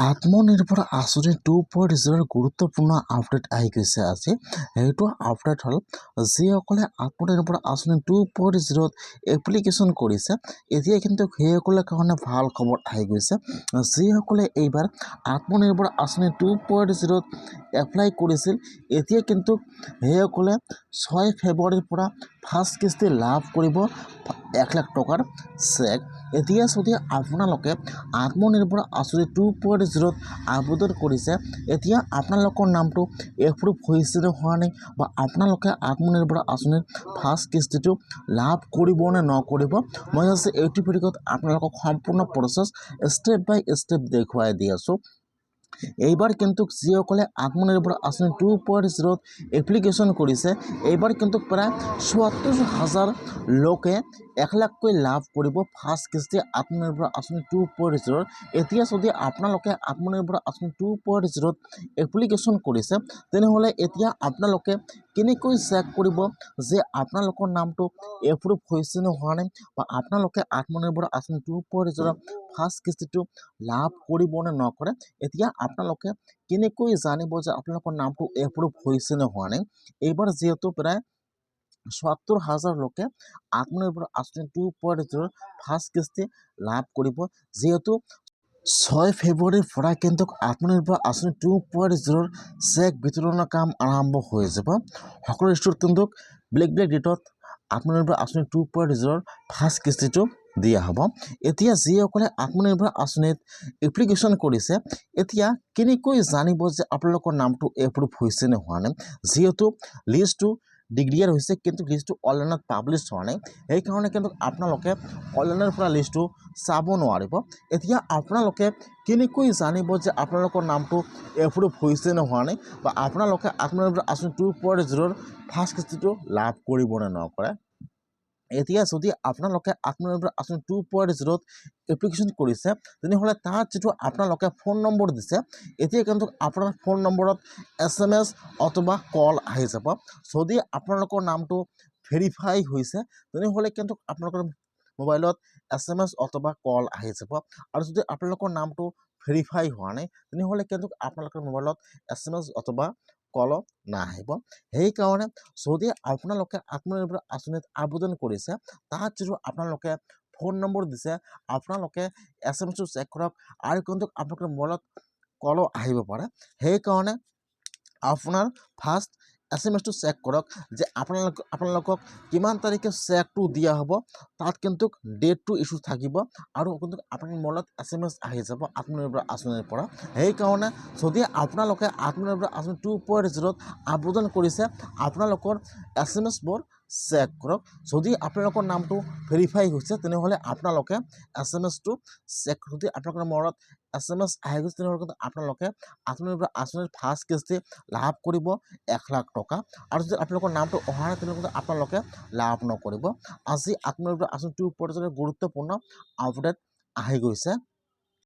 আত্মনিৰ্ভৰ আঁচনি 2.0 গুৰুত্বপূৰ্ণ আপডেট আহি গৈছে আজি। সেইটো আপডেট হ'ল যিসকলে আত্মনিৰ্ভৰ আঁচনি 2.0 এপ্লিকেশ্যন কৰিছে, এতিয়া কিন্তু সেইসকলৰ কাৰণে ভাল খবৰ আহি গৈছে। যিসকলে এইবাৰ আত্মনিৰ্ভৰ আঁচনি 2.0 এপ্লাই কৰিছিল, এতিয়া কিন্তু সেইসকলে 6 ফেব্ৰুৱাৰীৰ পৰা ফাৰ্ষ্ট কিস্তি লাভ কৰিব 1 লাখ টকাৰ চেক। এতিয়া যদি আপোনালোকে আত্মনিৰ্ভৰ আঁচনি 2.0 আবেদন কৰিছে, এতিয়া আপোনালোকৰ নামটো এপ্ৰুভ হৈছে নে হোৱা নাই, বা আপোনালোকে আত্মনিৰ্ভৰ আঁচনিৰ ফাৰ্ষ্ট কিস্তিটো লাভ কৰিব নে নকৰিব, মই আজি এইটো ভিডিঅ'ত আপোনালোকক সম্পূৰ্ণ প্ৰচেছ ষ্টেপ বাই ষ্টেপ দেখুৱাই দি আছোঁ। এইবাৰ কিন্তু যিসকলে আত্মনিৰ্ভৰ আঁচনি 2.0 এপ্লিকেশ্যন কৰিছে, এইবাৰ কিন্তু প্ৰায় ৭৪,০০০ লোকে 1 লাখকৈ লাভ কৰিব ফাৰ্ষ্ট কিস্তি আত্মনিৰ্ভৰ আঁচনি 2.0। এতিয়া যদি আপোনালোকে আত্মনিৰ্ভৰ আঁচনি 2.0 এপ্লিকেশ্যন কৰিছে, তেনেহ'লে এতিয়া আপোনালোকে কেনেকৈ চেক কৰিব যে আপোনালোকৰ নামটো এপ্ৰুভ হৈছে নে হোৱা নাই, বা আপোনালোকে আত্মনিৰ্ভৰ আঁচনি 2.0 ফাৰ্ষ্ট কিস্তিটো লাভ কৰিব নে নকৰে, এতিয়া আপোনালোকে কেনেকৈ জানিব যে আপোনালোকৰ নামটো এপ্ৰুভ হৈছে নে হোৱা নাই। এইবাৰ যিহেতু প্ৰায় ৭৪,০০০ লোকে আত্মনিৰ্ভৰ আঁচনি 2.0 ফাৰ্ষ্ট কিস্তি লাভ কৰিব, যিহেতু 6 ফেব্ৰুৱাৰীৰ পৰা কিন্তু আত্মনিৰ্ভৰ আঁচনি 2.0 চেক বিতৰণৰ কাম আৰম্ভ হৈ যাব। সকলো ষ্টুডেণ্ট কিন্তু বেলেগ বেলেগ ডেটত আত্মনিৰ্ভৰ আঁচনি 2.0 ফাৰ্ষ্ট কিস্তিটো দিয়া হ'ব। এতিয়া যিসকলে আত্মনিৰ্ভৰ আঁচনিত এপ্লিকেশ্যন কৰিছে, এতিয়া কেনেকৈ জানিব যে আপোনালোকৰ নামটো এপ্ৰুভ হৈছে নে হোৱা নাই, যিহেতু লিষ্টটো ডিক্লিয়াৰ হৈছে কিন্তু লিষ্টটো অনলাইনত পাব্লিছ হোৱা নাই, সেইকাৰণে কিন্তু আপোনালোকে অনলাইনৰ পৰা লিষ্টটো চাব নোৱাৰিব। এতিয়া আপোনালোকে কেনেকৈ জানিব যে আপোনালোকৰ নামটো এপ্ৰুভ হৈছে নে হোৱা নাই, বা আপোনালোকে আত্মনিৰ্ভৰ আঁচনি 2.0 ফাৰ্ষ্ট কিস্তিটো লাভ কৰিব নে নকৰে। এতিয়া যদি আপোনালোকে আত্মনিৰ্ভৰ আঁচনি 2.0 এপ্লিকেশ্যন কৰিছে, তেনেহ'লে তাত যিটো আপোনালোকে ফোন নম্বৰ দিছে, এতিয়া কিন্তু আপোনাৰ ফোন নম্বৰত SMS অথবা কল আহি যাব। যদি আপোনালোকৰ নামটো ভেৰিফাই হৈছে, তেনেহ'লে কিন্তু আপোনালোকৰ মোবাইলত SMS অথবা কল আহি যাব, আৰু যদি আপোনালোকৰ নামটো ভেৰিফাই হোৱা নাই, তেনেহ'লে কিন্তু আপোনালোকৰ মোবাইলত SMS অথবা কল নাহিব। সেইকাৰণে যদি আপোনালোকে আত্মনিৰ্ভৰ আঁচনিত আবেদন কৰিছে, তাত যিটো আপোনালোকে ফোন নম্বৰ দিছে, আপোনালোকে SMSটো চেক কৰক, আৰু কিন্তু আপোনালোকৰ মোবাইলত কলো আহিব পাৰে। সেইকাৰণে আপোনাৰ ফাৰ্ষ্ট SMS টো চেক কৰক যে আপোনালোকক কিমান তাৰিখে চেকটো দিয়া হ'ব, তাত কিন্তু ডেটটো ইছ্যু থাকিব, আৰু কিন্তু আপোনাৰ মোবাইলত SMS আহি যাব আত্মনিৰ্ভৰ আঁচনিৰ পৰা। সেইকাৰণে যদি আপোনালোকে আত্মনিৰ্ভৰ আঁচনি 2.0 আবেদন কৰিছে, আপোনালোকৰ SMSবোৰ চেক কৰক। যদি আপোনালোকৰ নামটো ভেৰিফাই হৈছে, তেনেহ'লে আপোনালোকে SMSটো চেক কৰক। যদি আপোনালোকৰ মোবাইলত SMS আহি গৈছে, তেনেহ'লে কিন্তু আপোনালোকে আত্মনিৰ্ভৰ আঁচনিৰ ফাৰ্ষ্ট কিস্তি লাভ কৰিব 1 লাখ টকা, আৰু যদি আপোনালোকৰ নামটো অহা নাই, তেনেহ'লে আপোনালোকে লাভ নকৰিব। আজি আত্মনিৰ্ভৰ আঁচনি 2.0 গুৰুত্বপূৰ্ণ আপডেট আহি গৈছে।